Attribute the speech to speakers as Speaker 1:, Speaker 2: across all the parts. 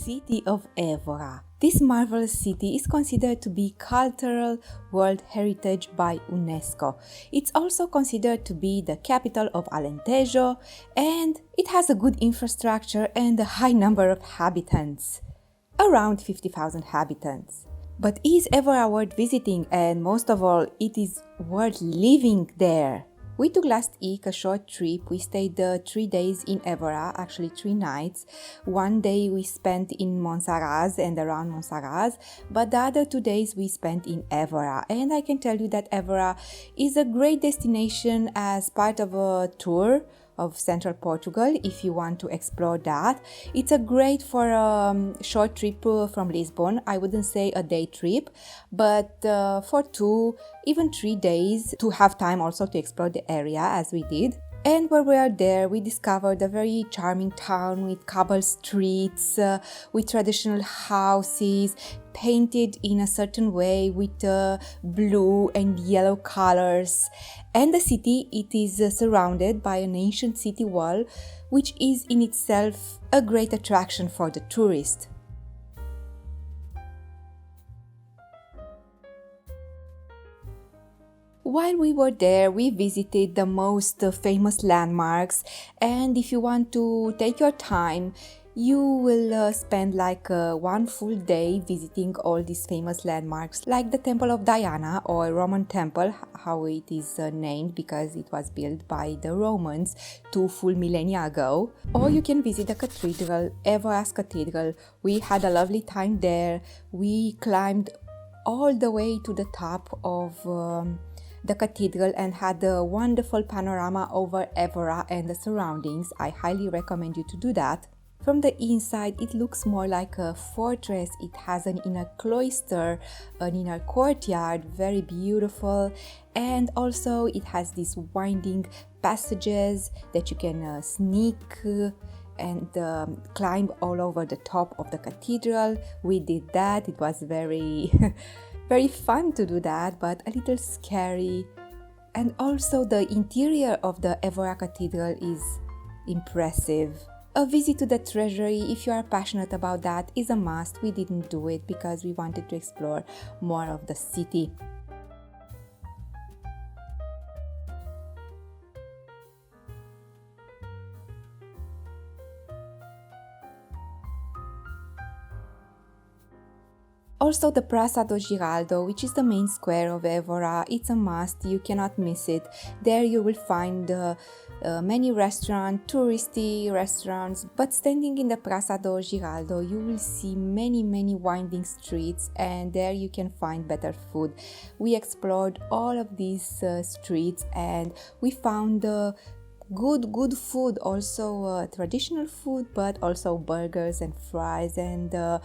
Speaker 1: city of Evora. This marvelous city is considered to be Cultural World Heritage by UNESCO. It's also considered to be the capital of Alentejo, and it has a good infrastructure and a high number of inhabitants, around 50,000 inhabitants. But is Evora worth visiting, and most of all, it is worth living there? We took last week a short trip. We stayed 3 days in Evora, actually 3 nights. 1 day we spent in Monsaraz and around Monsaraz, but the other 2 days we spent in Evora. And I can tell you that Evora is a great destination as part of a tour of central Portugal if you want to explore that. It's a great for a short trip from Lisbon. I wouldn't say a day trip, but for 2, even 3 days to have time also to explore the area as we did. And while we are there, we discovered a very charming town with cobbled streets, with traditional houses, painted in a certain way with blue and yellow colors. And the city, it is surrounded by an ancient city wall, which is in itself a great attraction for the tourist. While we were there, we visited the most famous landmarks, and if you want to take your time, you will spend like 1 full day visiting all these famous landmarks, like the Temple of Diana or Roman Temple, how it is named because it was built by the Romans 2 full millennia ago. Or you can visit the cathedral, Evora's Cathedral. We had a lovely time there. We climbed all the way to the top of the cathedral and had a wonderful panorama over Evora and the surroundings. I highly recommend you to do that. From the inside, it looks more like a fortress. It has an inner cloister, an inner courtyard, very beautiful. And also it has these winding passages that you can sneak and climb all over the top of the cathedral. We did that. It was very very fun to do that, but a little scary. And also the interior of the Evora Cathedral is impressive. A visit to the treasury, if you are passionate about that, is a must. We didn't do it because we wanted to explore more of the city. Also the Praça do Giraldo, which is the main square of Evora, it's a must, you cannot miss it. There you will find many restaurants, touristy restaurants, but standing in the Praça do Giraldo, you will see many winding streets, and there you can find better food. We explored all of these streets and we found good food, also traditional food, but also burgers and fries and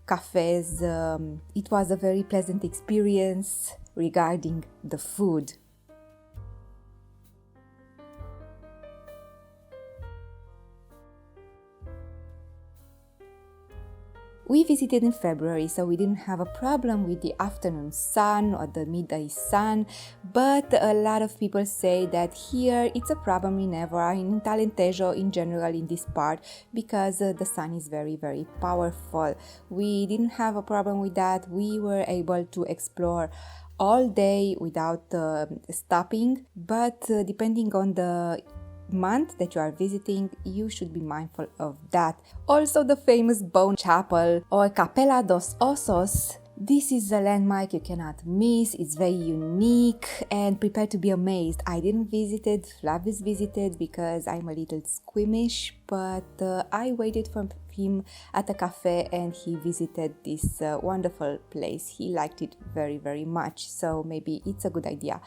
Speaker 1: cafes. It was a very pleasant experience regarding the food. We visited in February, so we didn't have a problem with the afternoon sun or the midday sun, but a lot of people say that here it's a problem in Evora, in Alentejo in general in this part, because the sun is very powerful. We didn't have a problem with that. We were able to explore all day without stopping, but depending on the month that you are visiting, you should be mindful of that. Also the famous bone chapel or Capela dos Ossos. This is a landmark you cannot miss. It's very unique, and prepare to be amazed. I didn't visit it, Flavius visited because I'm a little squeamish, but I waited for him at a cafe and he visited this wonderful place. He liked it very much, so maybe it's a good idea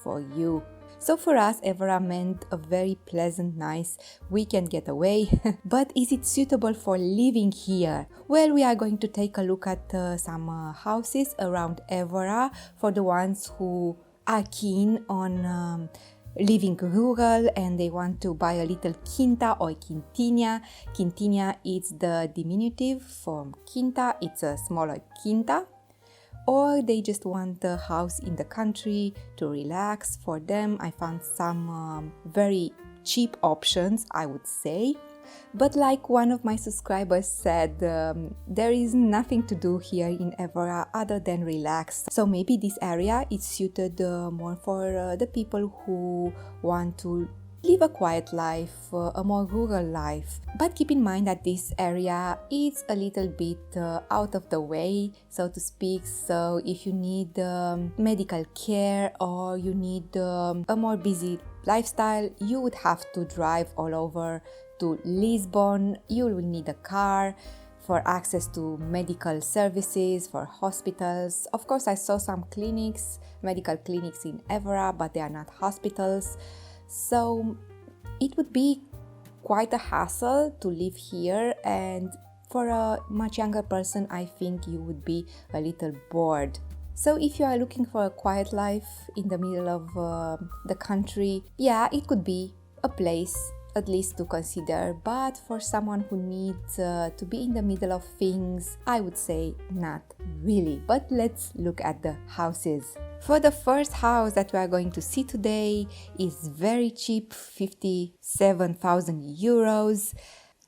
Speaker 1: for you. So for us, Evora meant a very pleasant, nice weekend getaway. But is it suitable for living here? Well, we are going to take a look at some houses around Evora for the ones who are keen on living rural and they want to buy a little quinta or quintinha. Quintinha is the diminutive from quinta, it's a smaller quinta. Or they just want a house in the country to relax. For them, I found some very cheap options, I would say. But like one of my subscribers said, there is nothing to do here in Evora other than relax. So maybe this area is suited more for the people who want to live a quiet life, a more rural life. But keep in mind that this area is a little bit out of the way, so to speak. So if you need medical care or you need a more busy lifestyle, you would have to drive all over to Lisbon. You will need a car for access to medical services, for hospitals. Of course, I saw some clinics, medical clinics in Evora, but they are not hospitals. So it would be quite a hassle to live here, and for a much younger person, I think you would be a little bored. So if you are looking for a quiet life in the middle of the country, yeah, it could be a place at least to consider, but for someone who needs to be in the middle of things, I would say not really. But let's look at the houses. For the first house that we are going to see today is very cheap, 57,000 euros.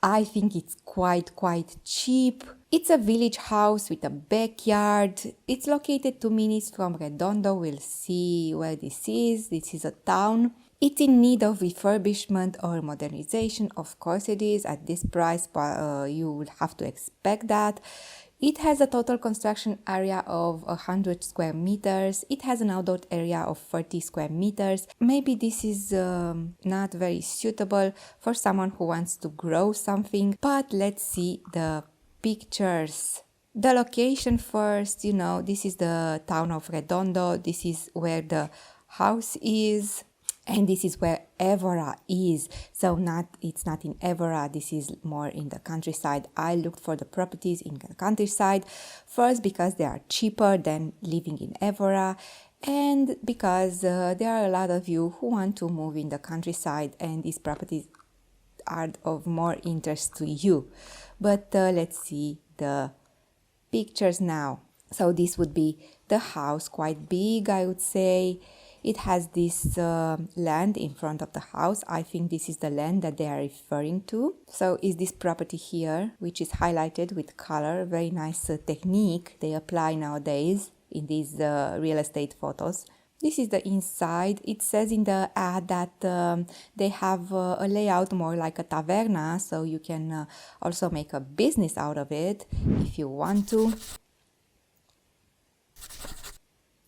Speaker 1: I think it's quite cheap. It's a village house with a backyard. It's located 2 minutes from Redondo. We'll see where this is. This is a town. It's in need of refurbishment or modernization. Of course it is. At this price, you will have to expect that. It has a total construction area of 100 square meters. It has an outdoor area of 30 square meters. Maybe this is not very suitable for someone who wants to grow something, but let's see the pictures. The location first, this is the town of Redondo. This is where the house is. And this is where Evora is. So it's not in Evora, this is more in the countryside. I looked for the properties in the countryside, first because they are cheaper than living in Evora, and because there are a lot of you who want to move in the countryside and these properties are of more interest to you. But let's see the pictures now. So this would be the house, quite big, I would say. It has this land in front of the house. I think this is the land that they are referring to. So is this property here, which is highlighted with color. Very nice technique they apply nowadays in these real estate photos. This is the inside. It says in the ad that they have a layout more like a taverna, so you can also make a business out of it if you want to.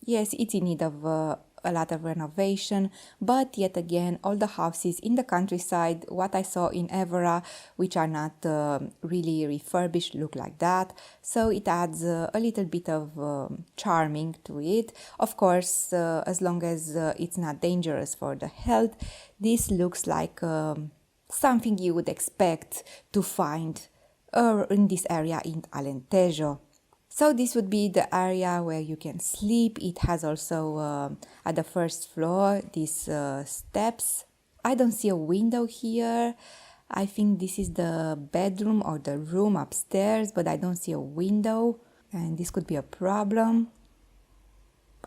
Speaker 1: Yes, it's in need of a lot of renovation, but yet again, all the houses in the countryside, what I saw in Evora, which are not really refurbished, look like that. So it adds a little bit of charming to it. Of course, as long as it's not dangerous for the health, this looks like something you would expect to find in this area in Alentejo. So this would be the area where you can sleep. It has also at the first floor these steps. I don't see a window here. I think this is the bedroom or the room upstairs, but I don't see a window, and this could be a problem.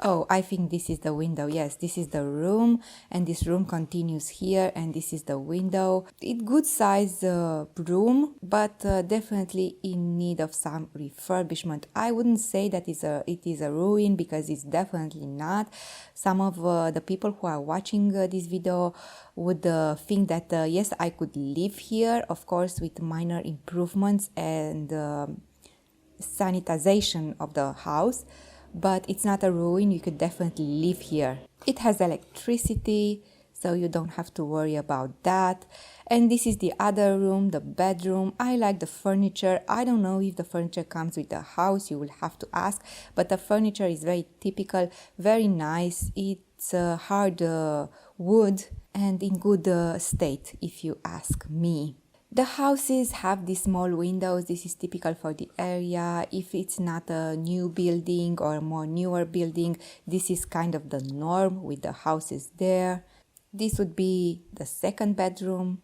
Speaker 1: Oh, I think this is the window. Yes, this is the room, and this room continues here, and this is the window. It's good size room, but definitely in need of some refurbishment. I wouldn't say that it is a ruin, because it's definitely not. Some of the people who are watching this video would think that yes, I could live here, of course, with minor improvements and sanitization of the house. But it's not a ruin, you could definitely live here. It has electricity, so you don't have to worry about that. And this is the other room, the bedroom. I like the furniture. I don't know if the furniture comes with the house, you will have to ask, but the furniture is very typical, very nice. It's hard wood and in good state, if you ask me. The houses have these small windows. This is typical for the area. If it's not a new building or a more newer building, this is kind of the norm with the houses there. This would be the second bedroom.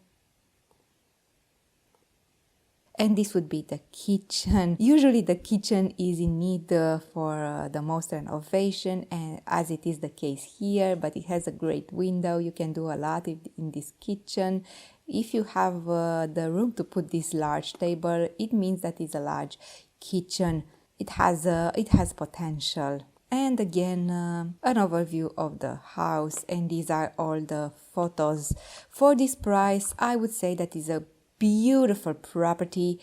Speaker 1: And this would be the kitchen. Usually the kitchen is in need for the most renovation, and as it is the case here, but it has a great window. You can do a lot in this kitchen. If you have the room to put this large table, it means that it's a large kitchen. It has potential. And again, an overview of the house, and these are all the photos. For this price, I would say that is a beautiful property.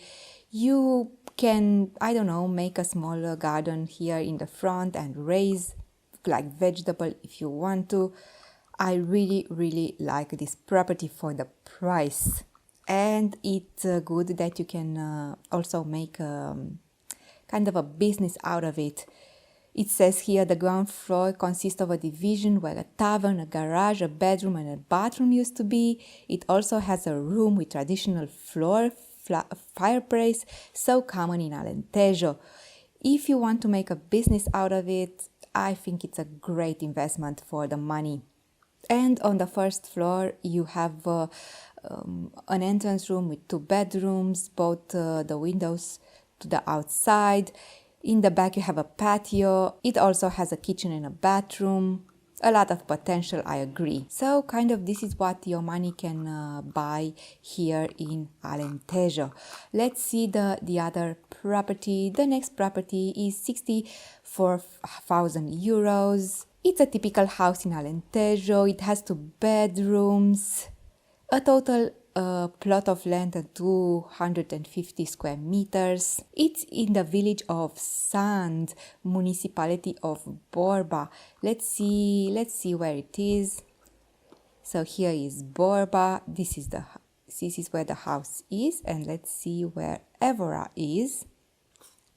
Speaker 1: You can, I don't know, make a smaller garden here in the front and raise like vegetable if you want to. I really like this property for the price, and it's good that you can also make kind of a business out of it. It says here the ground floor consists of a division where a tavern, a garage, a bedroom and a bathroom used to be. It also has a room with traditional fireplace, so common in Alentejo. If you want to make a business out of it, I think it's a great investment for the money. And on the first floor, you have an entrance room with 2 bedrooms, both the windows to the outside. In the back, you have a patio. It also has a kitchen and a bathroom. A lot of potential, I agree. So kind of this is what your money can buy here in Alentejo. Let's see the other property. The next property is 64,000 euros. It's a typical house in Alentejo. It has 2 bedrooms, a total plot of land of 250 square meters. It's in the village of Sand, municipality of Borba. Let's see where it is. So here is Borba. This is where the house is, and let's see where Evora is.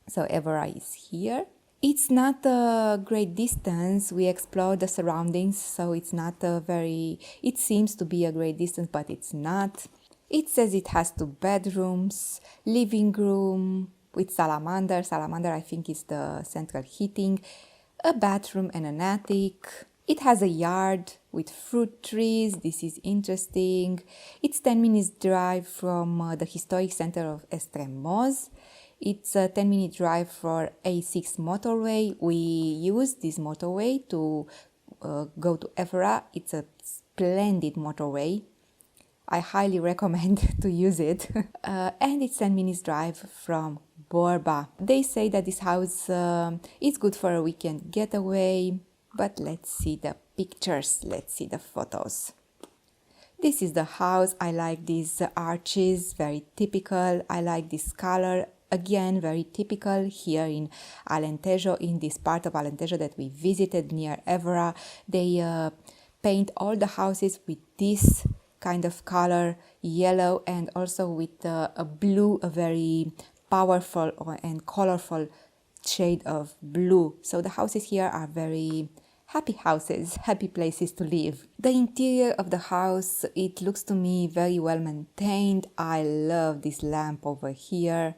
Speaker 1: So Evora is here. It's not a great distance. We explored the surroundings, so it's not it seems to be a great distance, but it's not. It says it has 2 bedrooms, living room with salamander. Salamander, I think, is the central heating, a bathroom and an attic. It has a yard with fruit trees. This is interesting. It's 10 minutes drive from the historic center of Estremoz. It's a 10-minute drive for A6 motorway. We use this motorway to go to Evora. It's a splendid motorway. I highly recommend to use it. And it's 10 minutes drive from Borba. They say that this house is good for a weekend getaway, but let's see the pictures. Let's see the photos. This is the house. I like these arches, very typical. I like this color. Again, very typical here in Alentejo, in this part of Alentejo that we visited near Evora. They paint all the houses with this kind of color, yellow, and also with a blue, a very powerful and colorful shade of blue. So the houses here are very happy houses, happy places to live. The interior of the house, it looks to me very well maintained. I love this lamp over here.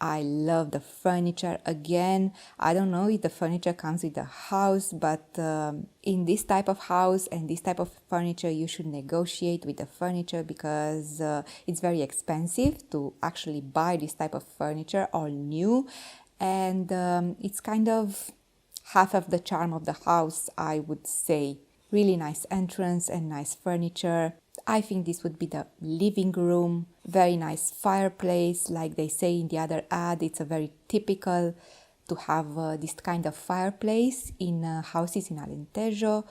Speaker 1: I love the furniture. Again, I don't know if the furniture comes with the house, but in this type of house and this type of furniture, you should negotiate with the furniture because it's very expensive to actually buy this type of furniture all new. And it's kind of half of the charm of the house, I would say. Really nice entrance and nice furniture. I think this would be the living room. Very nice fireplace. Like they say in the other ad, it's a very typical to have this kind of fireplace in houses in Alentejo.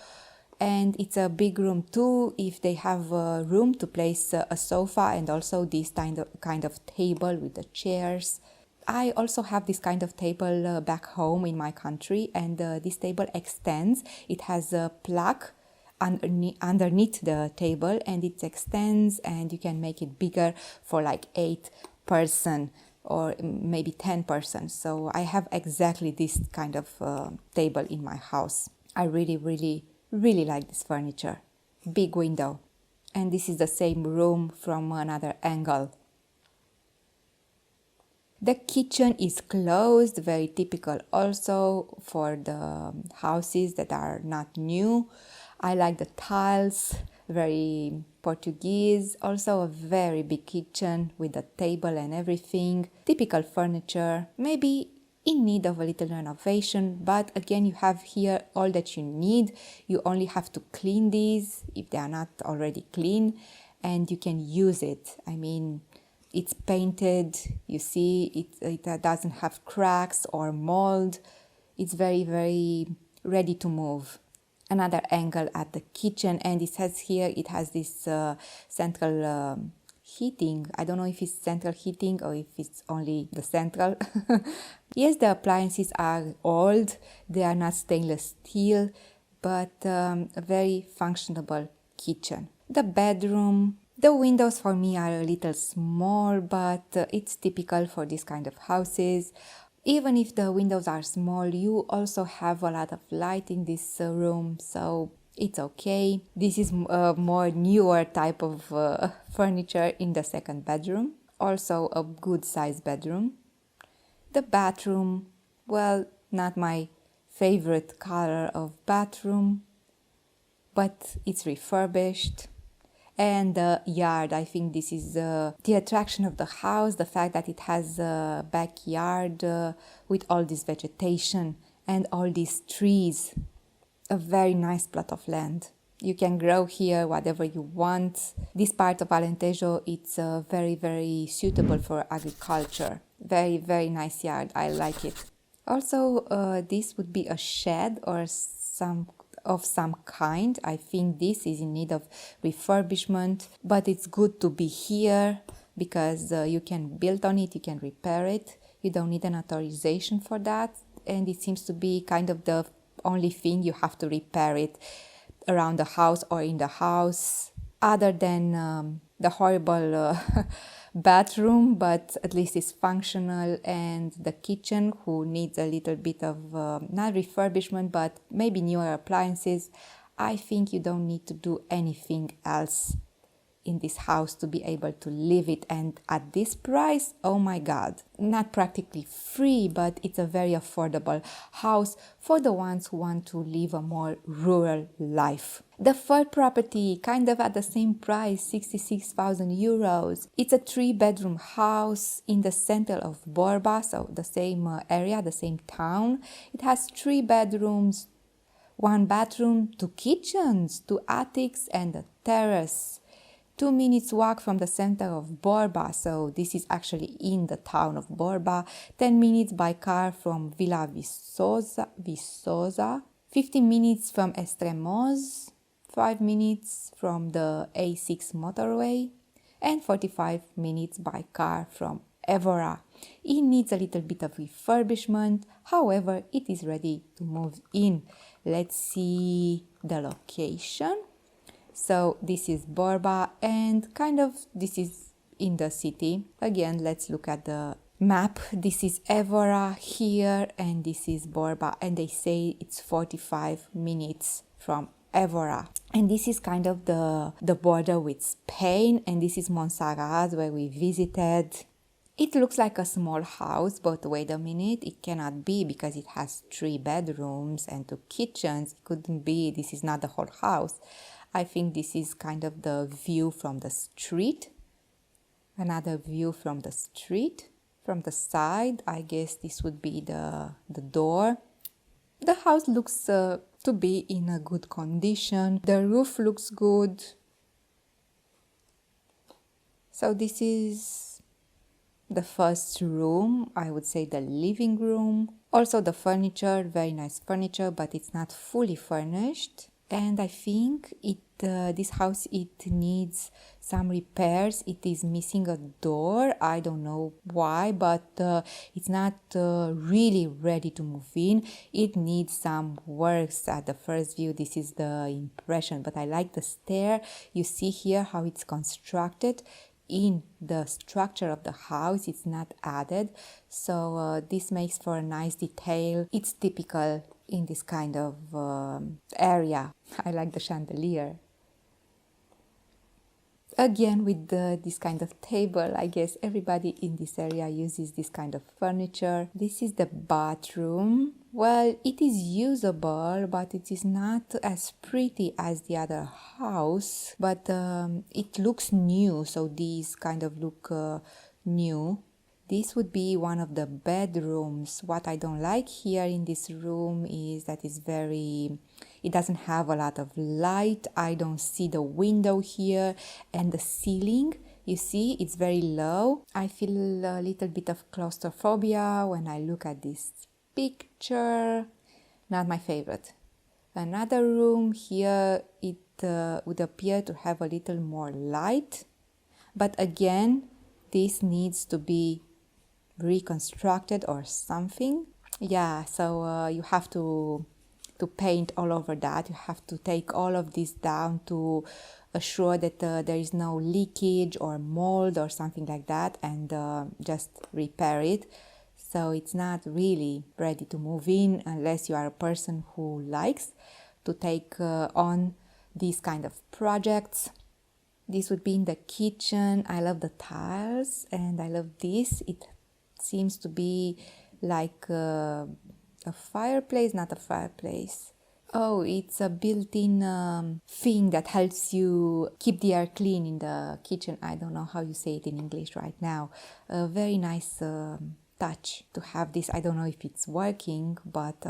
Speaker 1: And it's a big room too, if they have room to place a sofa and also this kind of table with the chairs. I also have this kind of table back home in my country, and this table extends. It has a plug underneath the table, and it extends, and you can make it bigger for like 8 person or maybe 10 person. So I have exactly this kind of table in my house. I really like this furniture. Big window. And this is the same room from another angle. The kitchen is closed, very typical also for the houses that are not new. I like the tiles, very Portuguese. Also a very big kitchen with a table and everything. Typical furniture, maybe in need of a little renovation, but again, you have here all that you need. You only have to clean these if they are not already clean, and you can use it. I mean, it's painted, you see, it doesn't have cracks or mold. It's very, very ready to move. Another angle at the kitchen, and it says here it has this central heating. I don't know if it's central heating or if it's only the central. Yes, the appliances are old, they are not stainless steel, but a very functional kitchen. The bedroom, the windows for me are a little small, but it's typical for this kind of houses. Even if the windows are small, you also have a lot of light in this room, so it's okay. This is a more newer type of furniture in the second bedroom. Also a good sized bedroom. The bathroom, well, not my favorite color of bathroom, but it's refurbished. And the yard, I think this is the attraction of the house, the fact that it has a backyard with all this vegetation and all these trees. A very nice plot of land. You can grow here whatever you want. This part of Alentejo, it's very, very suitable for agriculture. Very, very nice yard. I like it. Also, this would be a shed or some kind. I think this is in need of refurbishment, but it's good to be here because you can build on it, you can repair it. You don't need an authorization for that, and it seems to be kind of the only thing you have to repair it around the house or in the house, other than the horrible bathroom, but at least it's functional, and the kitchen, who needs a little bit of not refurbishment but maybe newer appliances. I think you don't need to do anything else in this house to be able to live it, and at this price, oh my god, not practically free, but it's a very affordable house for the ones who want to live a more rural life. The third property, kind of at the same price, 66,000 euros. It's a 3-bedroom house in the center of Borba, so the same area, the same town. It has 3 bedrooms, 1 bathroom, 2 kitchens, 2 attics, and a terrace. 2 minutes walk from the center of Borba, so this is actually in the town of Borba. 10 minutes by car from Villa Viçosa, 15 minutes from Estremoz, 5 minutes from the A6 motorway, and 45 minutes by car from Evora. It needs a little bit of refurbishment, however, it is ready to move in. Let's see the location. So this is Borba, and kind of this is in the city. Again, let's look at the map. This is Evora here, and this is Borba, and they say it's 45 minutes from Evora. And this is kind of the border with Spain, and this is Montserrat where we visited. It looks like a small house, but wait a minute, it cannot be because it has 3 bedrooms and 2 kitchens. It couldn't be, this is not the whole house. I think this is kind of the view from the street. Another view from the street. From the side, I guess this would be the door. The house looks to be in a good condition. The roof looks good. So this is the first room, I would say the living room. Also the furniture, very nice furniture, but it's not fully furnished. And I think this house, it needs some repairs. It is missing a door. I don't know why, but it's not really ready to move in. It needs some works. At the first view, this is the impression, but I like the stair. You see here how it's constructed. In the structure of the house, it's not added. So this makes for a nice detail. It's typical in this kind of area. I like the chandelier. Again, with this kind of table, I guess everybody in this area uses this kind of furniture. This is the bathroom. Well, it is usable, but it is not as pretty as the other house, but it looks new, so these kind of look new. This would be one of the bedrooms. What I don't like here in this room is that it doesn't have a lot of light. I don't see the window here, and the ceiling, you see, it's very low. I feel a little bit of claustrophobia when I look at this picture. Not my favorite. Another room here, it would appear to have a little more light, but again, this needs to be reconstructed or something. Yeah, so you have to paint all over that. You have to take all of this down to assure that there is no leakage or mold or something like that, and just repair it. So it's not really ready to move in unless you are a person who likes to take on these kind of projects. This would be in the kitchen. I love the tiles and I love this. It seems to be like a fireplace, not a fireplace. Oh, it's a built-in thing that helps you keep the air clean in the kitchen. I don't know how you say it in English right now. A very nice touch to have this. I don't know if it's working, but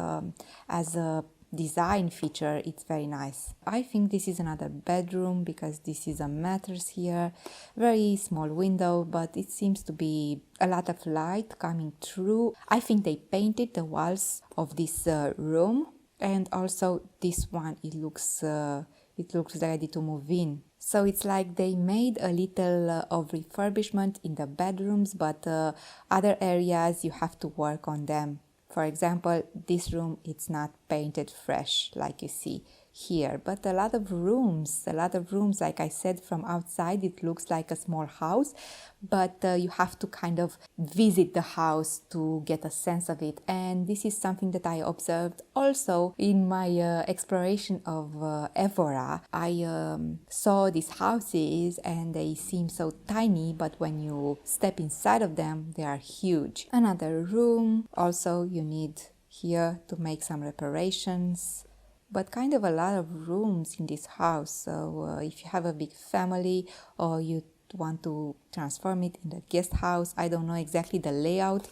Speaker 1: as a design feature, it's very nice. I think this is another bedroom because this is a mattress here. Very small window, but it seems to be a lot of light coming through. I think they painted the walls of this room, and also this one, it looks ready to move in. So it's like they made a little of refurbishment in the bedrooms, but other areas you have to work on them. For example, this room, it's not painted fresh like you see here, but a lot of rooms, like I said, from outside it looks like a small house, but you have to kind of visit the house to get a sense of it. And this is something that I observed also in my exploration of Evora. I saw these houses and they seem so tiny, but when you step inside of them, they are huge. Another room, also you need here to make some reparations, but kind of a lot of rooms in this house. So if you have a big family or you want to transform it in a guest house, I don't know exactly the layout,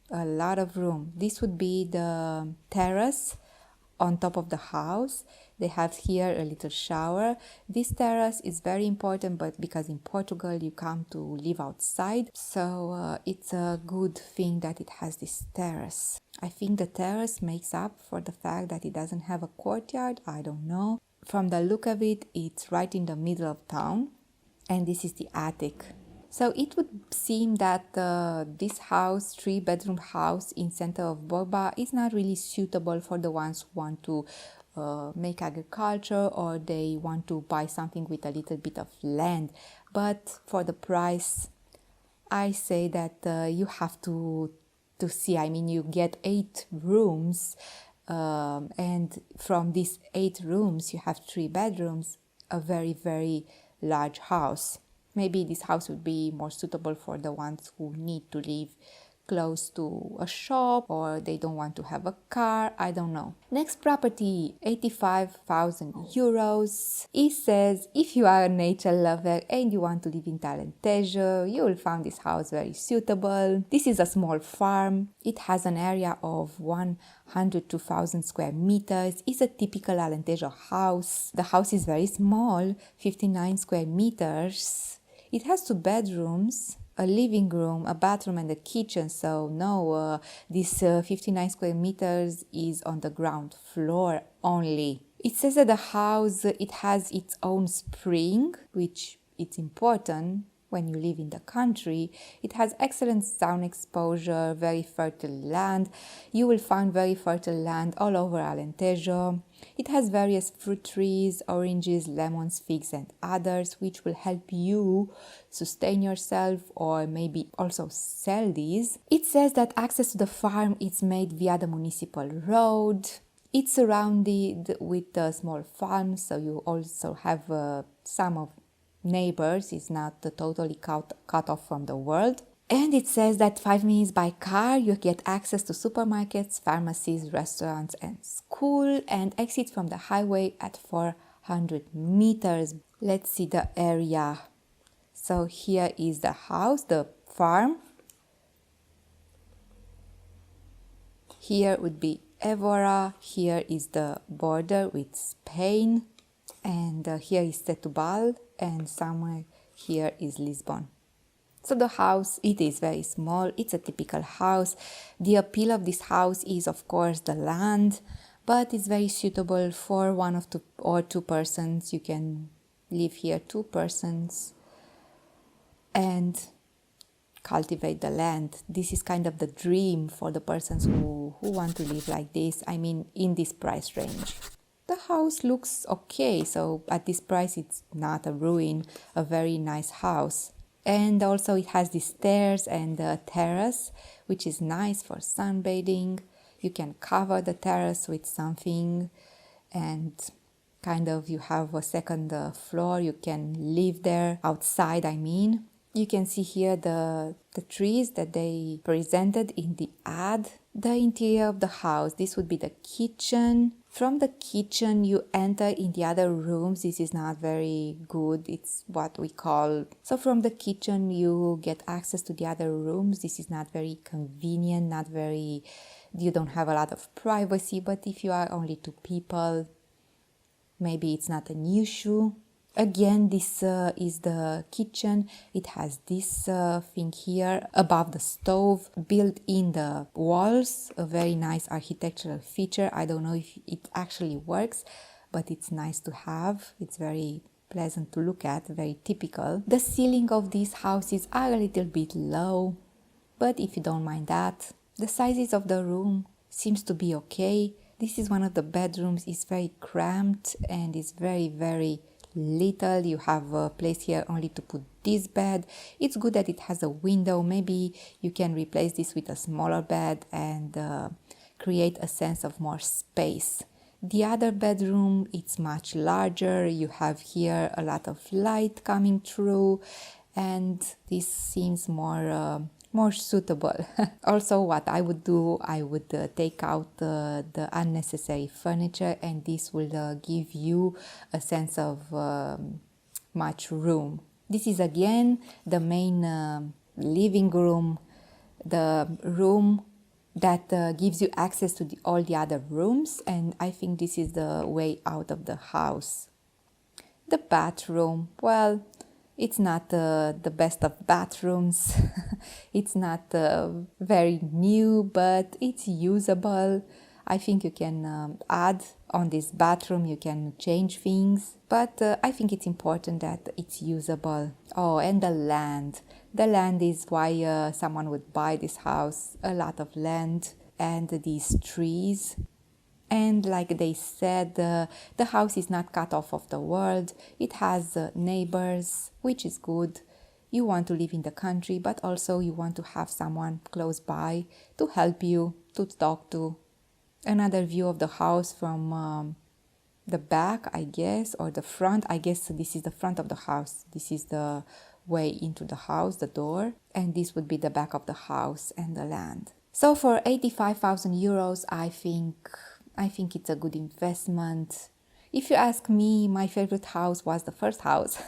Speaker 1: a lot of room. This would be the terrace on top of the house. They have here a little shower. This terrace is very important, but because in Portugal you come to live outside, so it's a good thing that it has this terrace. I think the terrace makes up for the fact that it doesn't have a courtyard. I don't know. From the look of it, it's right in the middle of town, and this is the attic. So it would seem that this house, 3-bedroom house in center of Borba, is not really suitable for the ones who want to make agriculture or they want to buy something with a little bit of land. But for the price, I say that you have to see. I mean, you get 8 rooms, and from these 8 rooms, you have 3 bedrooms, a very, very large house. Maybe this house would be more suitable for the ones who need to live close to a shop or they don't want to have a car. I don't know. Next property, 85,000 euros. It says if you are a nature lover and you want to live in Alentejo, you will find this house very suitable. This is a small farm. It has an area of 102,000 square meters. It's a typical Alentejo house. The house is very small, 59 square meters. It has 2 bedrooms, a living room, a bathroom and a kitchen. So no, this 59 square meters is on the ground floor only. It says that the house, it has its own spring, which it's important when you live in the country. It has excellent sun exposure, very fertile land. You will find very fertile land all over Alentejo. It has various fruit trees, oranges, lemons, figs and others, which will help you sustain yourself or maybe also sell these. It says that access to the farm is made via the municipal road. It's surrounded with a small farm, so you also have some of neighbors. Is not totally cut off from the world. And it says that 5 minutes by car, you get access to supermarkets, pharmacies, restaurants, and school, and exit from the highway at 400 meters. Let's see the area. So here is the house, the farm. Here would be Evora. Here is the border with Spain. And here is Setúbal, and somewhere here is Lisbon. So the house, it is very small. It's a typical house. The appeal of this house is, of course, the land, but it's very suitable for one of two persons. You can live here, 2 persons, and cultivate the land. This is kind of the dream for the persons who want to live like this. I mean, in this price range. The house looks okay. So at this price, it's not a ruin, a very nice house. And also it has the stairs and the terrace, which is nice for sunbathing. You can cover the terrace with something, and kind of you have a second floor. You can live there outside, I mean. You can see here the trees that they presented in the ad. The interior of the house, this would be the kitchen. From the kitchen, you enter in the other rooms. This is not very good. It's what we call... So from the kitchen, you get access to the other rooms. This is not very convenient, not very... You don't have a lot of privacy, but if you are only 2 people, maybe it's not an issue. Again, this is the kitchen. It has this thing here above the stove, built in the walls, a very nice architectural feature. I don't know if it actually works, but it's nice to have. It's very pleasant to look at, very typical. The ceiling of these houses are a little bit low, but if you don't mind that, the sizes of the room seems to be okay. This is one of the bedrooms. It's very cramped and it's very, very little. You have a place here only to put this bed. It's good that it has a window. Maybe you can replace this with a smaller bed and create a sense of more space. The other bedroom, it's much larger. You have here a lot of light coming through, and this seems more suitable. Also, what I would do, I would take out the unnecessary furniture, and this will give you a sense of much room. This is again the main living room, the room that gives you access to all the other rooms, and I think this is the way out of the house. The bathroom, well, it's not the best of bathrooms. It's not very new, but it's usable. I think you can add on this bathroom, you can change things, but I think it's important that it's usable. Oh, and the land. The land is why someone would buy this house, a lot of land and these trees. And like they said, the house is not cut off of the world. It has neighbors, which is good. You want to live in the country, but also you want to have someone close by to help you, to talk to. Another view of the house from the back, I guess, or the front. I guess this is the front of the house. This is the way into the house, the door. And this would be the back of the house and the land. So for 85,000 euros, I think it's a good investment. If you ask me, my favorite house was the first house.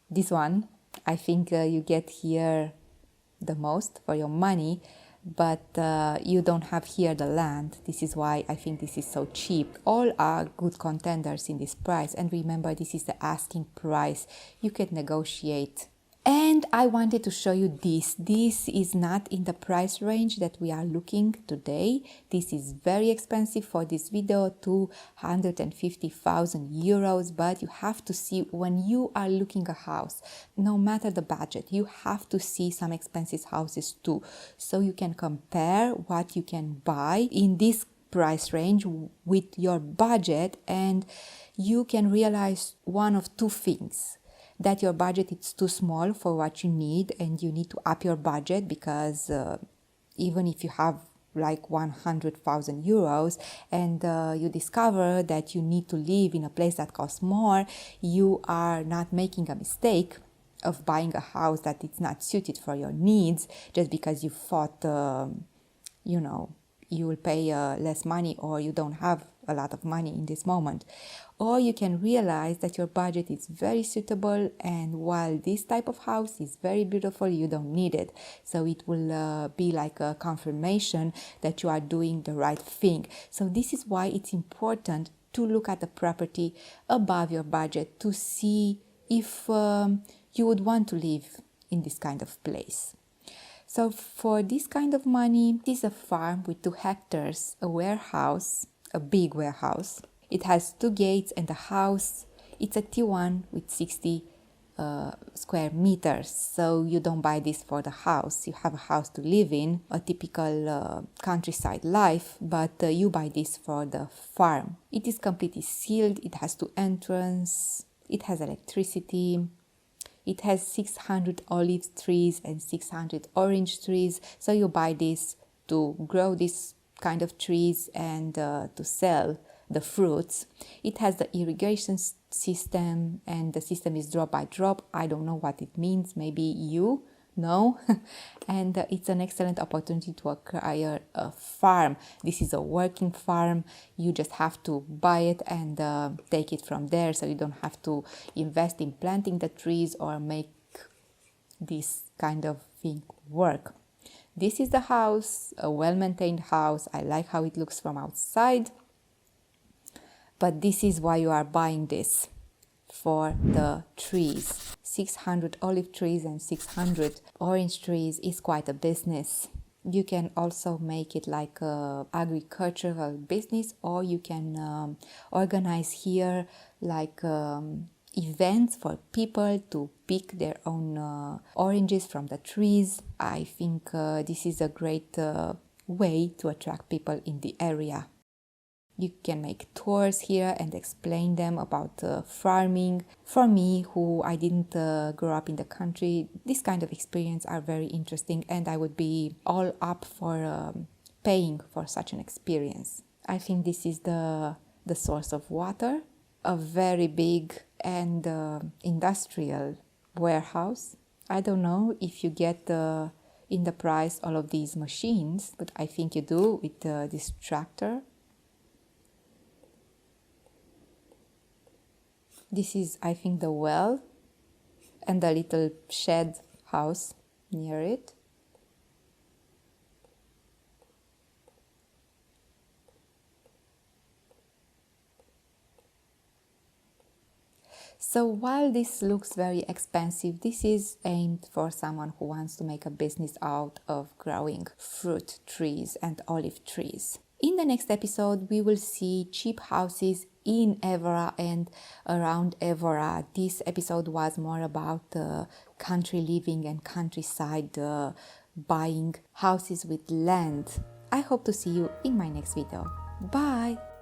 Speaker 1: This one, I think you get here the most for your money, but you don't have here the land. This is why I think this is so cheap. All are good contenders in this price. And remember, this is the asking price. You can negotiate. And I wanted to show you this. This is not in the price range that we are looking today. This is very expensive for this video, 250,000 euros. But you have to see, when you are looking a house, no matter the budget, you have to see some expensive houses too. So you can compare what you can buy in this price range with your budget, and you can realize one of 2 things. That your budget is too small for what you need, and you need to up your budget, because even if you have like 100,000 euros and you discover that you need to live in a place that costs more, you are not making a mistake. of buying a house that it's not suited for your needs just because you thought, you will pay less money or you don't have a lot of money in this moment. Or you can realize that your budget is very suitable, and while this type of house is very beautiful, you don't need it. So it will be like a confirmation that you are doing the right thing. So this is why it's important to look at the property above your budget to see if you would want to live in this kind of place. So for this kind of money, this is a farm with 2 hectares, a warehouse, a big warehouse. It has 2 gates and a house. It's a T1 with 60 square meters. So you don't buy this for the house. You have a house to live in, a typical countryside life, but you buy this for the farm. It is completely sealed. It has 2 entrances. It has electricity. It has 600 olive trees and 600 orange trees. So you buy this to grow this kind of trees and to sell the fruits. It has the irrigation system, and the system is drop by drop. I don't know what it means. Maybe you know. And it's an excellent opportunity to acquire a farm. This is a working farm. You just have to buy it and take it from there. So you don't have to invest in planting the trees or make this kind of thing work. This is the house, a well-maintained house. I like how it looks from outside. But this is why you are buying this, for the trees. 600 olive trees and 600 orange trees is quite a business. You can also make it like a agricultural business, or you can organize here like events for people to pick their own oranges from the trees. I think this is a great way to attract people in the area. You can make tours here and explain them about farming. For me, who I didn't grow up in the country, this kind of experience are very interesting, and I would be all up for paying for such an experience. I think this is the source of water, a very big and industrial warehouse. I don't know if you get in the price all of these machines, but I think you do with this tractor. This is, I think, the well and the little shed house near it. So while this looks very expensive, this is aimed for someone who wants to make a business out of growing fruit trees and olive trees. In the next episode, we will see cheap houses in Evora and around Evora. This episode was more about country living and countryside buying houses with land. I hope to see you in my next video. Bye!